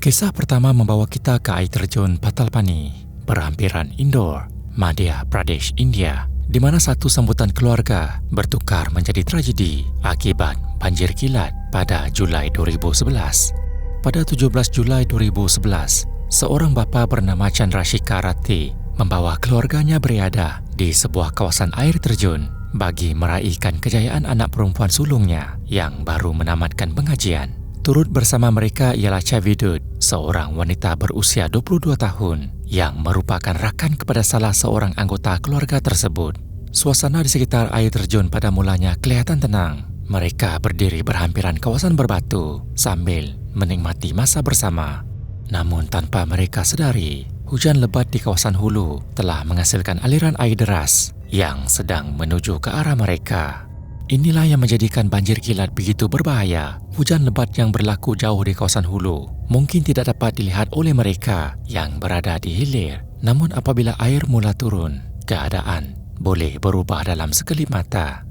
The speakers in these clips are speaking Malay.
Kisah pertama membawa kita ke air terjun Patalpani, berhampiran Indore, Madhya Pradesh, India, di mana satu sambutan keluarga bertukar menjadi tragedi akibat banjir kilat pada Julai 2011. Pada 17 Julai 2011, seorang bapa bernama Chandrasekhar Ratty membawa keluarganya berada di sebuah kawasan air terjun bagi meraihkan kejayaan anak perempuan sulungnya yang baru menamatkan pengajian. Turut bersama mereka ialah Chavidud, seorang wanita berusia 22 tahun yang merupakan rakan kepada salah seorang anggota keluarga tersebut. Suasana di sekitar air terjun pada mulanya kelihatan tenang. Mereka berdiri berhampiran kawasan berbatu sambil menikmati masa bersama. Namun tanpa mereka sedari, hujan lebat di kawasan hulu telah menghasilkan aliran air deras yang sedang menuju ke arah mereka. Inilah yang menjadikan banjir kilat begitu berbahaya. Hujan lebat yang berlaku jauh di kawasan hulu mungkin tidak dapat dilihat oleh mereka yang berada di hilir. Namun apabila air mula turun, keadaan boleh berubah dalam sekelip mata.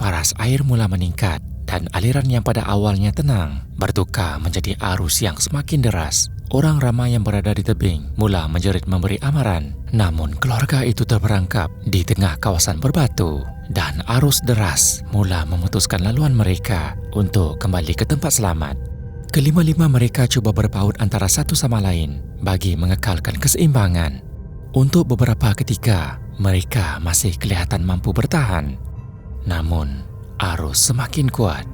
Paras air mula meningkat dan aliran yang pada awalnya tenang bertukar menjadi arus yang semakin deras. Orang ramai yang berada di tebing mula menjerit memberi amaran. Namun keluarga itu terperangkap di tengah kawasan berbatu dan arus deras mula memutuskan laluan mereka untuk kembali ke tempat selamat. Kelima-lima mereka cuba berpaut antara satu sama lain bagi mengekalkan keseimbangan. Untuk beberapa ketika, mereka masih kelihatan mampu bertahan. Namun, arus semakin kuat.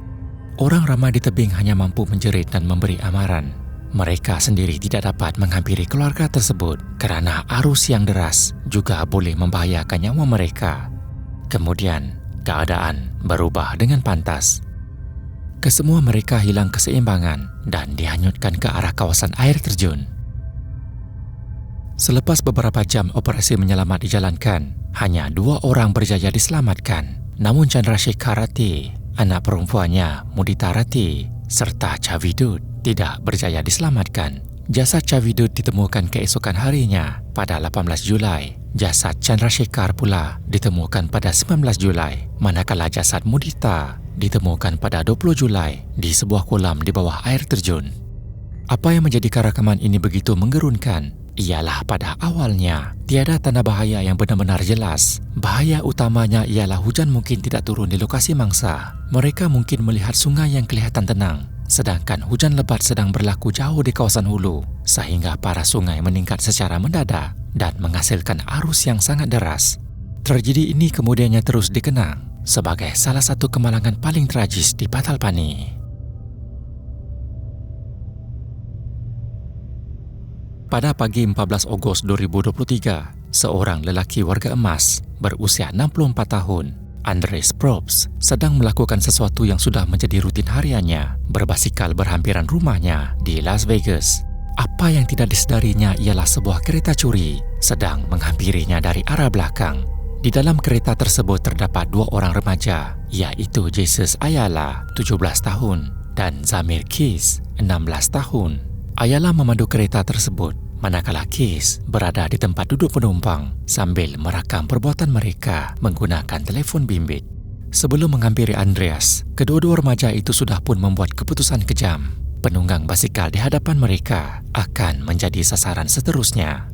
Orang ramai di tebing hanya mampu menjerit dan memberi amaran. Mereka sendiri tidak dapat menghampiri keluarga tersebut kerana arus yang deras juga boleh membahayakan nyawa mereka. Kemudian, keadaan berubah dengan pantas. Kesemua mereka hilang keseimbangan dan dihanyutkan ke arah kawasan air terjun. Selepas beberapa jam operasi menyelamat dijalankan, hanya 2 orang berjaya diselamatkan. Namun Chandrasekhar Ratty, anak perempuannya Mudita Ratty, serta Chavidud tidak berjaya diselamatkan. Jasad Chavidud ditemukan keesokan harinya pada 18 Julai. Jasad Chandrasekhar pula ditemukan pada 19 Julai, manakala jasad Mudita ditemukan pada 20 Julai di sebuah kolam di bawah air terjun. Apa yang menjadikan rakaman ini begitu menggerunkan ialah pada awalnya tiada tanda bahaya yang benar-benar jelas. Bahaya utamanya ialah hujan mungkin tidak turun di lokasi mangsa. Mereka mungkin melihat sungai yang kelihatan tenang, sedangkan hujan lebat sedang berlaku jauh di kawasan hulu, sehingga paras sungai meningkat secara mendadak dan menghasilkan arus yang sangat deras. Tragedi ini kemudiannya terus dikenang sebagai salah satu kemalangan paling tragis di Patalpani. Pada pagi 14 Ogos 2023, seorang lelaki warga emas berusia 64 tahun, Andres Probst, sedang melakukan sesuatu yang sudah menjadi rutin hariannya, berbasikal berhampiran rumahnya di Las Vegas. Apa yang tidak disedarinya ialah sebuah kereta curi sedang menghampirinya dari arah belakang. Di dalam kereta tersebut terdapat 2 orang remaja, iaitu Jesus Ayala, 17 tahun, dan Zamir Keys, 16 tahun. Ayala memandu kereta tersebut, manakala Keys berada di tempat duduk penumpang sambil merakam perbuatan mereka menggunakan telefon bimbit. Sebelum menghampiri Andreas, kedua-dua remaja itu sudah pun membuat keputusan kejam. Penunggang basikal di hadapan mereka akan menjadi sasaran seterusnya.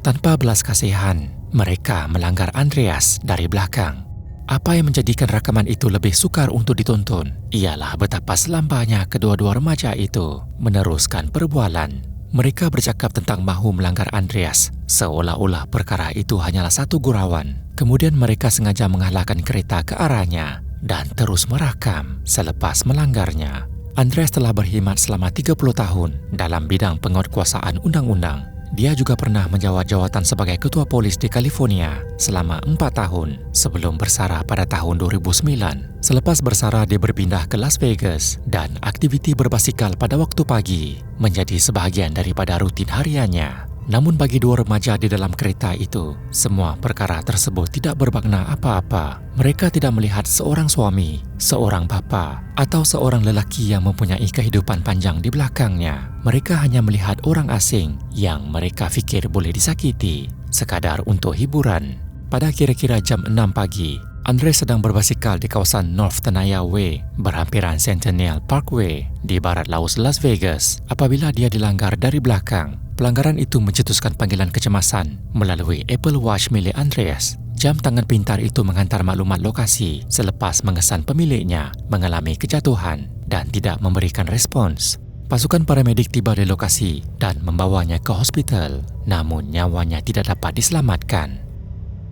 Tanpa belas kasihan, mereka melanggar Andreas dari belakang. Apa yang menjadikan rakaman itu lebih sukar untuk ditonton ialah betapa selambanya kedua-dua remaja itu meneruskan perbualan. Mereka bercakap tentang mahu melanggar Andreas seolah-olah perkara itu hanyalah satu gurauan. Kemudian mereka sengaja mengalahkan kereta ke arahnya dan terus merakam selepas melanggarnya. Andreas telah berkhidmat selama 30 tahun dalam bidang penguatkuasaan undang-undang. Dia juga pernah menjawat jawatan sebagai ketua polis di California selama 4 tahun sebelum bersarah pada tahun 2009. Selepas bersarah, dia berpindah ke Las Vegas dan aktiviti berbasikal pada waktu pagi menjadi sebahagian daripada rutin hariannya. Namun bagi 2 remaja di dalam kereta itu, semua perkara tersebut tidak bermakna apa-apa. Mereka tidak melihat seorang suami, seorang bapa, atau seorang lelaki yang mempunyai kehidupan panjang di belakangnya. Mereka hanya melihat orang asing yang mereka fikir boleh disakiti. sekadar untuk hiburan. Pada kira-kira jam 6 pagi, Andres sedang berbasikal di kawasan North Tenaya Way berhampiran Centennial Parkway di barat laut Las Vegas apabila dia dilanggar dari belakang. Pelanggaran itu mencetuskan panggilan kecemasan melalui Apple Watch milik Andres. Jam tangan pintar itu menghantar maklumat lokasi selepas mengesan pemiliknya mengalami kejatuhan dan tidak memberikan respons. Pasukan paramedik tiba di lokasi dan membawanya ke hospital, namun nyawanya tidak dapat diselamatkan.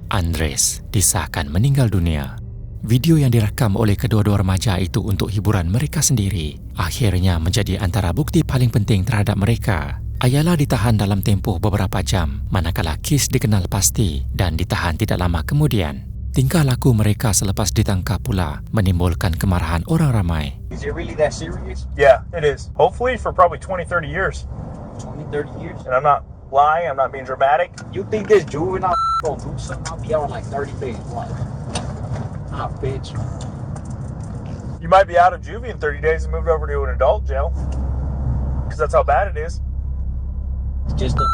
Andres disahkan meninggal dunia. Video yang direkam oleh kedua-dua remaja itu untuk hiburan mereka sendiri akhirnya menjadi antara bukti paling penting terhadap mereka. Ayala ditahan dalam tempoh beberapa jam, manakala Keith dikenal pasti dan ditahan tidak lama kemudian. Tingkah laku mereka selepas ditangkap pula menimbulkan kemarahan orang ramai. Is it really that serious? Yeah, it is. Hopefully for probably 20-30 years. 20-30 years? And I'm not lying, I'm not being dramatic. You think this juvenile gonna do something? I'll be out in like 30 days. Like, ah, bitch. You might be out of juvie in 30 days and moved over to an adult jail. Because that's how bad it is. It's just a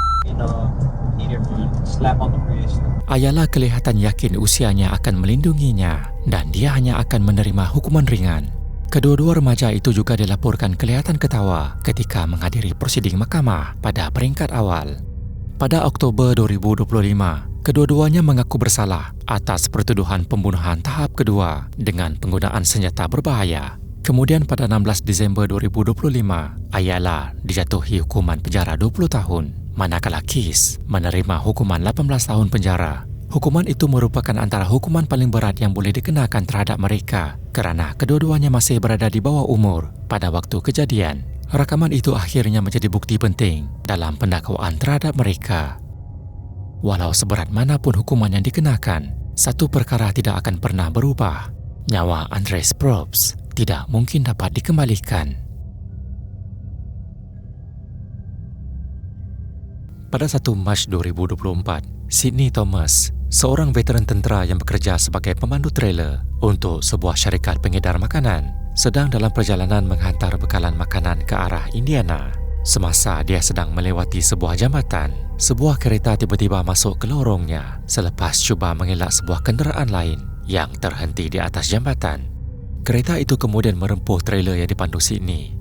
heater run, slap on the wrist. Ayala kelihatan yakin usianya akan melindunginya dan dia hanya akan menerima hukuman ringan. Kedua-dua remaja itu juga dilaporkan kelihatan ketawa ketika menghadiri prosiding mahkamah pada peringkat awal. Pada Oktober 2025, kedua-duanya mengaku bersalah atas pertuduhan pembunuhan tahap kedua dengan penggunaan senjata berbahaya. Kemudian pada 16 Disember 2025, Ayala dijatuhi hukuman penjara 20 tahun, manakala Keith menerima hukuman 18 tahun penjara. Hukuman itu merupakan antara hukuman paling berat yang boleh dikenakan terhadap mereka kerana kedua-duanya masih berada di bawah umur pada waktu kejadian. Rakaman itu akhirnya menjadi bukti penting dalam pendakwaan terhadap mereka. Walau seberat manapun hukuman yang dikenakan, satu perkara tidak akan pernah berubah. Nyawa Andres Probst tidak mungkin dapat dikembalikan. Pada 1 Mac 2024, Sydney Thomas, seorang veteran tentera yang bekerja sebagai pemandu trailer untuk sebuah syarikat pengedar makanan, sedang dalam perjalanan menghantar bekalan makanan ke arah Indiana. Semasa dia sedang melewati sebuah jambatan, sebuah kereta tiba-tiba masuk ke lorongnya selepas cuba mengelak sebuah kenderaan lain yang terhenti di atas jambatan. Kereta itu kemudian merempuh trailer yang dipandu Sydney.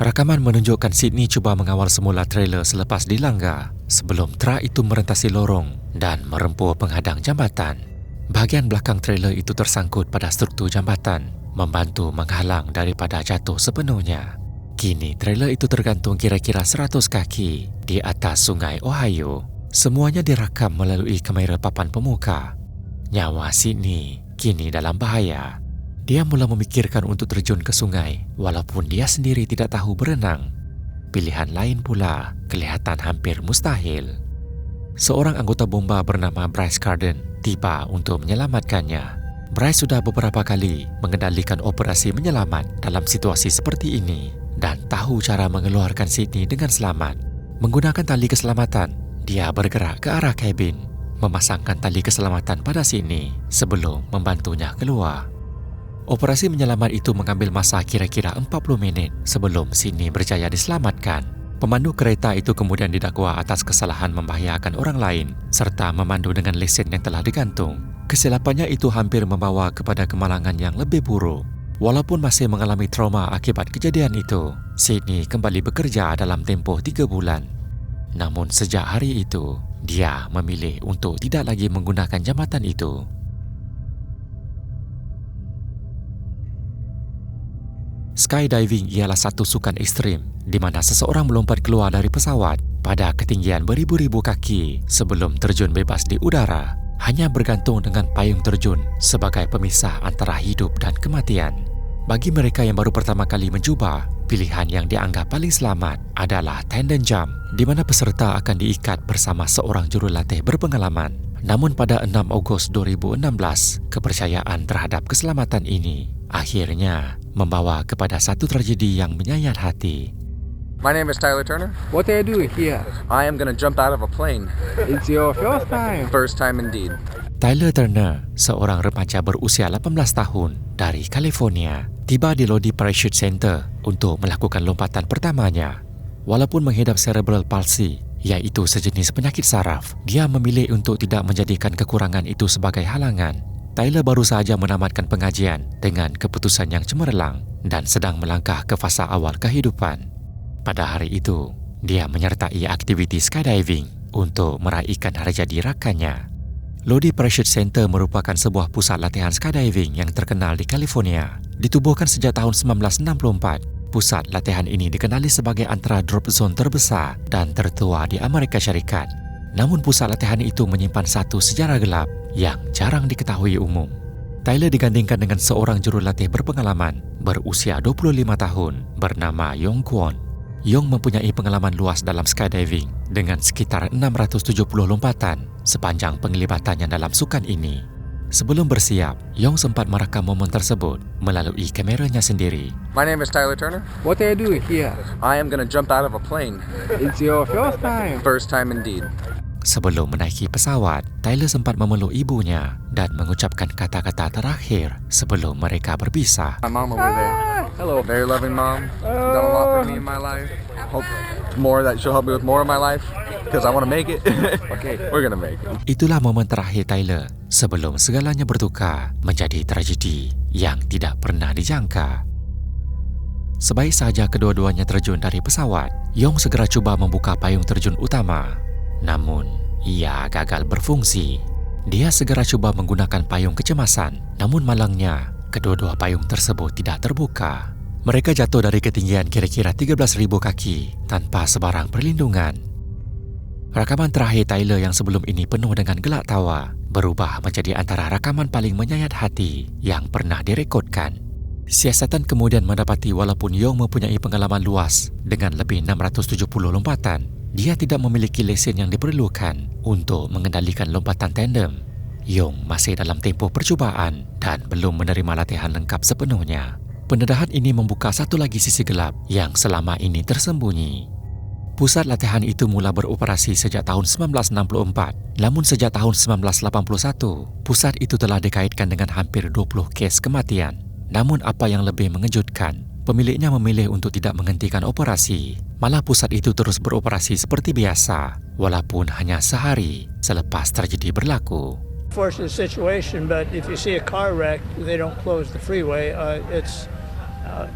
Rakaman menunjukkan Sydney cuba mengawal semula trailer selepas dilanggar sebelum truk itu merentasi lorong dan merempuh penghadang jambatan. Bahagian belakang trailer itu tersangkut pada struktur jambatan, membantu menghalang daripada jatuh sepenuhnya. Kini trailer itu tergantung kira-kira 100 kaki di atas sungai Ohio. Semuanya direkam melalui kamera papan pemuka. Nyawa Sydney kini dalam bahaya. Dia mula memikirkan untuk terjun ke sungai walaupun dia sendiri tidak tahu berenang. Pilihan lain pula kelihatan hampir mustahil. Seorang anggota bomba bernama Bryce Carden tiba untuk menyelamatkannya. Bryce sudah beberapa kali mengendalikan operasi menyelamat dalam situasi seperti ini dan tahu cara mengeluarkan Sydney dengan selamat. Menggunakan tali keselamatan, dia bergerak ke arah kabin, memasangkan tali keselamatan pada Sydney sebelum membantunya keluar. Operasi menyelamat itu mengambil masa kira-kira 40 minit sebelum Sydney berjaya diselamatkan. Pemandu kereta itu kemudian didakwa atas kesalahan membahayakan orang lain serta memandu dengan lesen yang telah digantung. Kesilapannya itu hampir membawa kepada kemalangan yang lebih buruk. Walaupun masih mengalami trauma akibat kejadian itu, Sydney kembali bekerja dalam tempoh 3 bulan. Namun sejak hari itu, dia memilih untuk tidak lagi menggunakan jambatan itu. Skydiving ialah satu sukan ekstrim di mana seseorang melompat keluar dari pesawat pada ketinggian beribu-ribu kaki sebelum terjun bebas di udara, hanya bergantung dengan payung terjun sebagai pemisah antara hidup dan kematian. Bagi mereka yang baru pertama kali mencuba, pilihan yang dianggap paling selamat adalah tandem jump, di mana peserta akan diikat bersama seorang jurulatih berpengalaman. Namun pada 6 Ogos 2016, kepercayaan terhadap keselamatan ini akhirnya membawa kepada satu tragedi yang menyayat hati. My name is Tyler Turner. What are you doing here? I am going to jump out of a plane. It's your first time. First time indeed. Tyler Turner, seorang remaja berusia 18 tahun dari California, tiba di Lodi Parachute Center untuk melakukan lompatan pertamanya. Walaupun menghidap cerebral palsy, iaitu sejenis penyakit saraf, dia memilih untuk tidak menjadikan kekurangan itu sebagai halangan. Tyler baru sahaja menamatkan pengajian dengan keputusan yang cemerlang dan sedang melangkah ke fasa awal kehidupan. Pada hari itu, dia menyertai aktiviti skydiving untuk meraihkan hari jadi rakannya. Lodi Parachute Center merupakan sebuah pusat latihan skydiving yang terkenal di California. Ditubuhkan sejak tahun 1964, pusat latihan ini dikenali sebagai antara drop zone terbesar dan tertua di Amerika Syarikat. Namun pusat latihan itu menyimpan satu sejarah gelap yang jarang diketahui umum. Tyler digandingkan dengan seorang jurulatih berpengalaman berusia 25 tahun bernama Yong Kwon. Yong mempunyai pengalaman luas dalam skydiving dengan sekitar 670 lompatan sepanjang penglibatannya dalam sukan ini. Sebelum bersiap, Yong sempat merekam momen tersebut melalui kameranya sendiri. My name is Tyler Turner. What are you doing here? I am going to jump out of a plane. It's your first time. First time indeed. Sebelum menaiki pesawat, Tyler sempat memeluk ibunya dan mengucapkan kata-kata terakhir sebelum mereka berpisah. My mom over there. Hello. Very loving mom. Done a lot for me in my life. Hope more that she'll help me with more of my life because I want to make it. Okay. We're going to make it. Itulah momen terakhir Tyler sebelum segalanya bertukar menjadi tragedi yang tidak pernah dijangka. Sebaik saja kedua-duanya terjun dari pesawat, Yong segera cuba membuka payung terjun utama. Namun, ia gagal berfungsi. Dia segera cuba menggunakan payung kecemasan, namun malangnya, kedua-dua payung tersebut tidak terbuka. Mereka jatuh dari ketinggian kira-kira 13,000 kaki tanpa sebarang perlindungan. Rakaman terakhir Tyler yang sebelum ini penuh dengan gelak tawa berubah menjadi antara rakaman paling menyayat hati yang pernah direkodkan. Siasatan kemudian mendapati walaupun Yong mempunyai pengalaman luas dengan lebih 670 lompatan, dia tidak memiliki lesen yang diperlukan untuk mengendalikan lompatan tandem. Yong masih dalam tempoh percubaan dan belum menerima latihan lengkap sepenuhnya. Pendedahan ini membuka satu lagi sisi gelap yang selama ini tersembunyi. Pusat latihan itu mula beroperasi sejak tahun 1964, namun sejak tahun 1981, pusat itu telah dikaitkan dengan hampir 20 kes kematian. Namun apa yang lebih mengejutkan, pemiliknya memilih untuk tidak menghentikan operasi. Malah pusat itu terus beroperasi seperti biasa, walaupun hanya sehari selepas tragedi berlaku. Unfortunate situation, but if you see a car wreck, they don't close the freeway.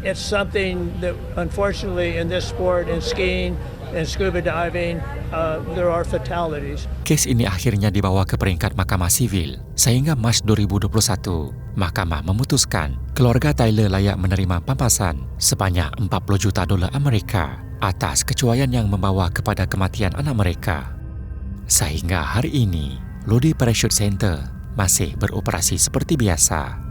It's something that, unfortunately, in this sport, in skiing, in scuba diving, there are fatalities. Kes ini akhirnya dibawa ke peringkat Mahkamah Sivil, sehingga Mac 2021, Mahkamah memutuskan keluarga Tyler layak menerima pampasan sebanyak $40 juta Amerika atas kecuaian yang membawa kepada kematian anak mereka. Sehingga hari ini, Lodi Parachute Center masih beroperasi seperti biasa.